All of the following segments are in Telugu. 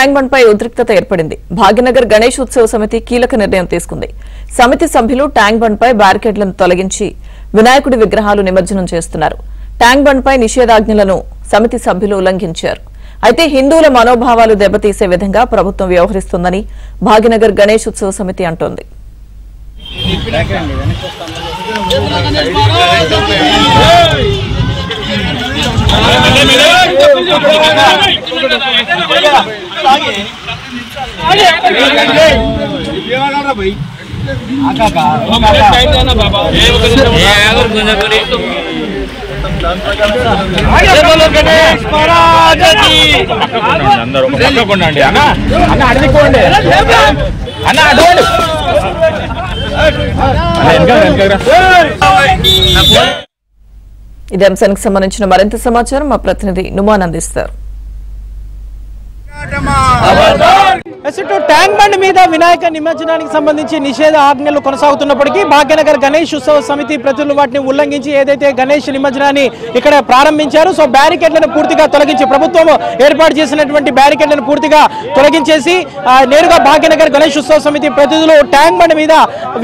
ట్యాంక్ బండ్ పై ఉద్రిక్తత ఏర్పడింది. భాగ్యనగర్ గణేష్ ఉత్సవ సమితి కీలక నిర్ణయం తీసుకుంది. సమితి సభ్యులు ట్యాంక్ బండ్ పై బ్యారికేడ్లను తొలగించి వినాయకుడి విగ్రహాలు నిమజ్జనం చేస్తున్నారు. ట్యాంక్ బండ్ పై నిషేధాజ్ఞలను సమితి సభ్యులు ఉల్లంఘించారు. అయితే హిందువుల మనోభావాలు దెబ్బతీసే విధంగా ప్రభుత్వం వ్యవహరిస్తుందని భాగ్యనగర్ గణేష్ ఉత్సవ సమితి అంటోంది. ఇదే అంశానికి సంబంధించిన మరింత సమాచారం మా ప్రతినిధి నుమాన్ అందిస్తారు. ట్యాంక్ బండ్ మీద వినాయక నిమజ్జనానికి సంబంధించి నిషేధ ఆజ్ఞలు కొనసాగుతున్నప్పటికీ భాగ్యనగర్ గణేష్ ఉత్సవ సమితి ప్రతినిధులు వాటిని ఉల్లంఘించి ఏదైతే గణేష్ నిమజ్జనాన్ని ఇక్కడ ప్రారంభించారు. సో బ్యారికేడ్లను పూర్తిగా తొలగించి ప్రభుత్వం ఏర్పాటు చేసినటువంటి బ్యారికేడ్లను పూర్తిగా తొలగించేసి నేరుగా భాగ్యనగర్ గణేష్ ఉత్సవ సమితి ప్రతినిధులు ట్యాంక్ బండ్ మీద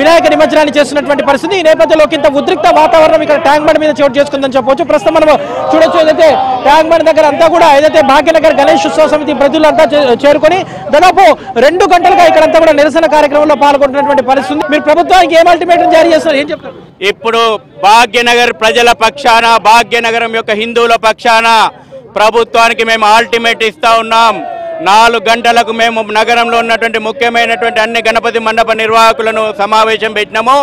వినాయక నిమజ్జనాన్ని చేస్తున్నటువంటి పరిస్థితి. ఈ నేపథ్యంలో ఇంత ఉద్రిక్త వాతావరణం ఇక్కడ ట్యాంక్ బండ్ మీద చోటు చేసుకుందని చెప్పవచ్చు. ప్రస్తుతం మనం చూడొచ్చు, ఏదైతే ట్యాంక్ బండ్ దగ్గర అంతా కూడా ఏదైతే భాగ్యనగర్ గణేష్ ఉత్సవ సమితి ప్రతినిధులు అంతా చేరుకొని దాదాపు 2 గంటలుగా ఇక్కడంతా కూడా నిరసన కార్యక్రమంలో పాల్గొంటున్నటువంటి పరిస్థితి. మీరు ప్రభుత్వానికి ఏం అల్టిమేటం జారీ చేస్తారు, ఏం చెప్తారు? ఇప్పుడు భాగ్యనగర్ ప్రజల పక్షాన, భాగ్యనగరం యొక్క హిందువుల పక్షాన ప్రభుత్వానికి మేము అల్టిమేట్ ఇస్తా ఉన్నాం. 4 గంటలకు మేము నగరంలో ఉన్నటువంటి ముఖ్యమైనటువంటి అన్ని గణపతి మండప నిర్వాహకులను సమావేశం పెట్టినాము.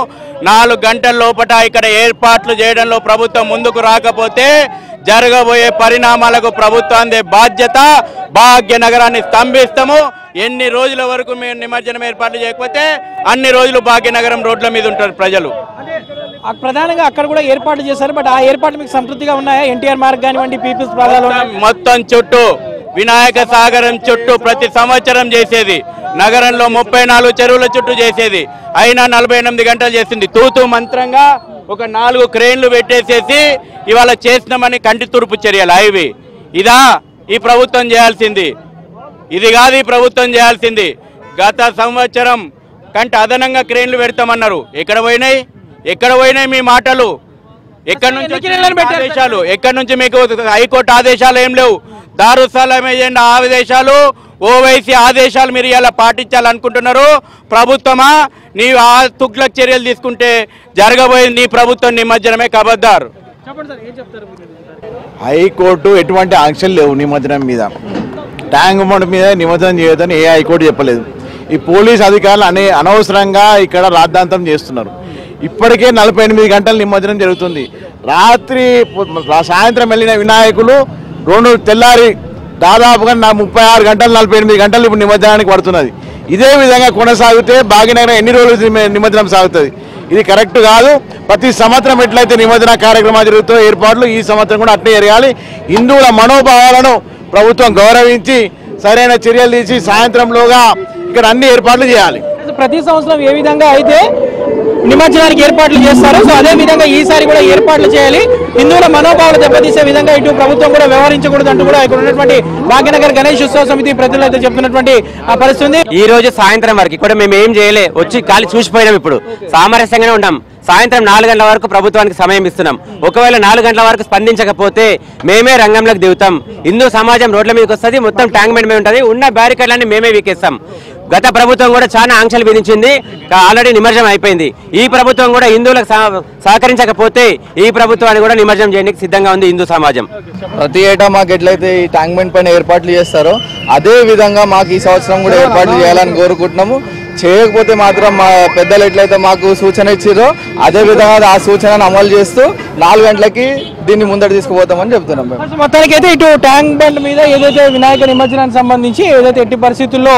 4 గంటల లోపల ఇక్కడ ఏర్పాట్లు చేయడంలో ప్రభుత్వం ముందుకు రాకపోతే జరగబోయే పరిణామాలకు ప్రభుత్వాన్ని బాధ్యత. భాగ్యనగరాన్ని స్తంభిస్తాము. ఎన్ని రోజుల వరకు మేము నిమజ్జనం ఏర్పాట్లు చేయకపోతే అన్ని రోజులు భాగ్యనగరం రోడ్ల మీద ఉంటారు ప్రజలు. ప్రధానంగా అక్కడ కూడా ఏర్పాట్లు చేశారు, బట్ ఆ ఏర్పాట్లు మీకు సంతృప్తిగా ఉన్నాయా? ఎన్టీఆర్ మార్గ్ కానివ్వండి, పీపుల్స్ ప్లాజాలో మొత్తం చుట్టూ వినాయక సాగరం చుట్టూ ప్రతి సంవత్సరం చేసేది, నగరంలో 34 చెరువుల చుట్టూ చేసేది, అయినా 48 గంటలు చేసింది. తూతూ మంత్రంగా ఒక 4 క్రేన్లు పెట్టేసేసి ఇవాళ చేసినామని కంటి తురుపు చర్యలు అవి. ఇదా ఈ ప్రభుత్వం చేయాల్సింది? ఇది కాదు ఈ ప్రభుత్వం చేయాల్సింది. గత సంవత్సరం కంటే అదనంగా క్రేన్లు పెడతామన్నారు. ఎక్కడ పోయినాయి మీ మాటలు? ఎక్కడి నుంచి ఆదేశాలు? ఎక్కడి నుంచి మీకు హైకోర్టు ఆదేశాలు ఏం లేవు. దారుసలాం ఏజెండా ఆదేశాలు, ఓవైసీ ఆదేశాలు మీరు ఇలా పాటించాలనుకుంటున్నారు. ప్రభుత్వమా నీవు ఆ తుగ్లక్ చర్యలు తీసుకుంటే జరగబోయేది నీ ప్రభుత్వం నిమజ్జనమే. కబద్దారు. హైకోర్టు ఎటువంటి ఆంక్షలు లేవు నిమజ్జనం మీద. ట్యాంక్ బండ్ మీద నిమజ్జనం చేయొద్దని ఏ హైకోర్టు చెప్పలేదు. ఈ పోలీస్ అధికారులు అనవసరంగా ఇక్కడ రాద్ధాంతం చేస్తున్నారు. ఇప్పటికే 48 గంటలు నిమజ్జనం జరుగుతుంది. సాయంత్రం వెళ్ళిన వినాయకులు తెల్లారి దాదాపుగా 36 గంటలు 48 గంటలు ఇప్పుడు నిమజ్జనానికి పడుతున్నది. ఇదే విధంగా కొనసాగితే భాగ్యనగరం ఎన్ని రోజులు నిమజ్జనం సాగుతుంది? ఇది కరెక్ట్ కాదు. ప్రతి సంవత్సరం ఎట్లయితే నిమజ్జన కార్యక్రమాలు జరుగుతాయో ఏర్పాట్లు ఈ సంవత్సరం కూడా అట్లే జరగాలి. హిందువుల మనోభావాలను ప్రభుత్వం గౌరవించి సరైన చర్యలు తీసి సాయంత్రంలోగా ఇక్కడ అన్ని ఏర్పాట్లు చేయాలి. ప్రతి సంవత్సరం ఏ విధంగా అయితే నిమజ్జనానికి ఏర్పాట్లు చేస్తారు, సో అదే విధంగా ఈసారి కూడా ఏర్పాట్లు చేయాలి. హిందువుల మనోభావాలు దెబ్బతీసే విధంగా ఇటు ప్రభుత్వం కూడా వ్యవహరించకూడదు అంటూ కూడా ఇక్కడ ఉన్నటువంటి భాగ్యనగర్ గణేష్ ఉత్సవ సమితి ప్రజలు అయితే చెప్తున్నటువంటి పరిస్థితి. ఈ రోజు సాయంత్రం వరకు కూడా మేము ఏం చేయలే, వచ్చి ఖాళీ చూసిపోయినాం. ఇప్పుడు సామరస్యంగానే ఉంటాం. సాయంత్రం 4 గంటల వరకు ప్రభుత్వానికి సమయం ఇస్తున్నాం. ఒకవేళ 4 గంటల వరకు స్పందించకపోతే మేమే రంగంలోకి దిగుతాం. హిందూ సమాజం రోడ్ల మీదకి వస్తుంది, మొత్తం ట్యాంక్ బండ్ మీద ఉంటుంది, ఉన్న బ్యారికేడ్లన్నీ మేమే వీకేస్తాం. గత ప్రభుత్వం కూడా చాలా ఆంక్షలు విధించింది, ఆల్రెడీ నిమజ్జనం అయిపోయింది. ఈ ప్రభుత్వం కూడా హిందువులకు సహకరించకపోతే ఈ ప్రభుత్వాన్ని కూడా నిమజ్జనం చేయడానికి సిద్ధంగా ఉంది హిందూ సమాజం. ప్రతి ఏటా మాకు ఎట్లయితే ఈ ట్యాంక్ బండ్ పైన ఏర్పాట్లు చేస్తారో అదే విధంగా మాకు ఈ సంవత్సరం కూడా ఏర్పాట్లు చేయాలని కోరుకుంటున్నాము. చేయకపోతే మాత్రం మా పెద్దలు ఎట్లయితే మాకు సూచన ఇచ్చారో అదే విధంగా ఆ సూచనను అమలు చేస్తూ 4 గంటలకి దీన్ని ముందట తీసుకుపోతామని చెప్తున్నాం. మొత్తానికి అయితే ఇటు ట్యాంక్ బండ్ మీద ఏదైతే వినాయక నిమజ్జనానికి సంబంధించి ఏదైతే ఎట్టి పరిస్థితుల్లో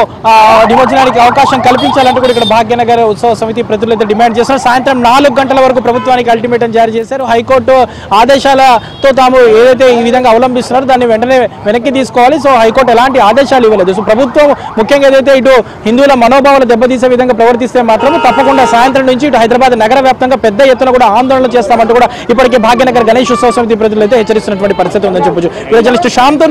నిమజ్జనానికి అవకాశం కల్పించాలంటూ కూడా ఇక్కడ భాగ్యనగర్ ఉత్సవ సమితి ప్రజలు అయితే డిమాండ్ చేస్తారు. సాయంత్రం 4 గంటల వరకు ప్రభుత్వానికి అల్టిమేటం జారీ చేశారు. హైకోర్టు ఆదేశాలతో తాము ఏదైతే ఈ విధంగా అవలంబిస్తున్నారో దాన్ని వెంటనే వెనక్కి తీసుకోవాలి. సో హైకోర్టు ఎలాంటి ఆదేశాలు ఇవ్వలేదు. సో ప్రభుత్వం ముఖ్యంగా ఏదైతే ఇటు హిందువుల మనోభావాలు దెబ్బతీసే విధంగా ప్రవర్తిస్తే మాత్రం తప్పకుండా సాయంత్రం నుంచి ఇటు హైదరాబాద్ నగర వ్యాప్తంగా పెద్ద ఎత్తున కూడా ఆందోళనలు చేస్తామంటూ కూడా ఇప్పటికే భాగ్యనగర్ గణేష్ ఉత్సవ సమితి ప్రజలు అయితే హెచ్చరిస్తున్నటువంటి పరిస్థితి ఉందని చెప్పొచ్చు. జర్నలిస్ట్ శ్యామ్తో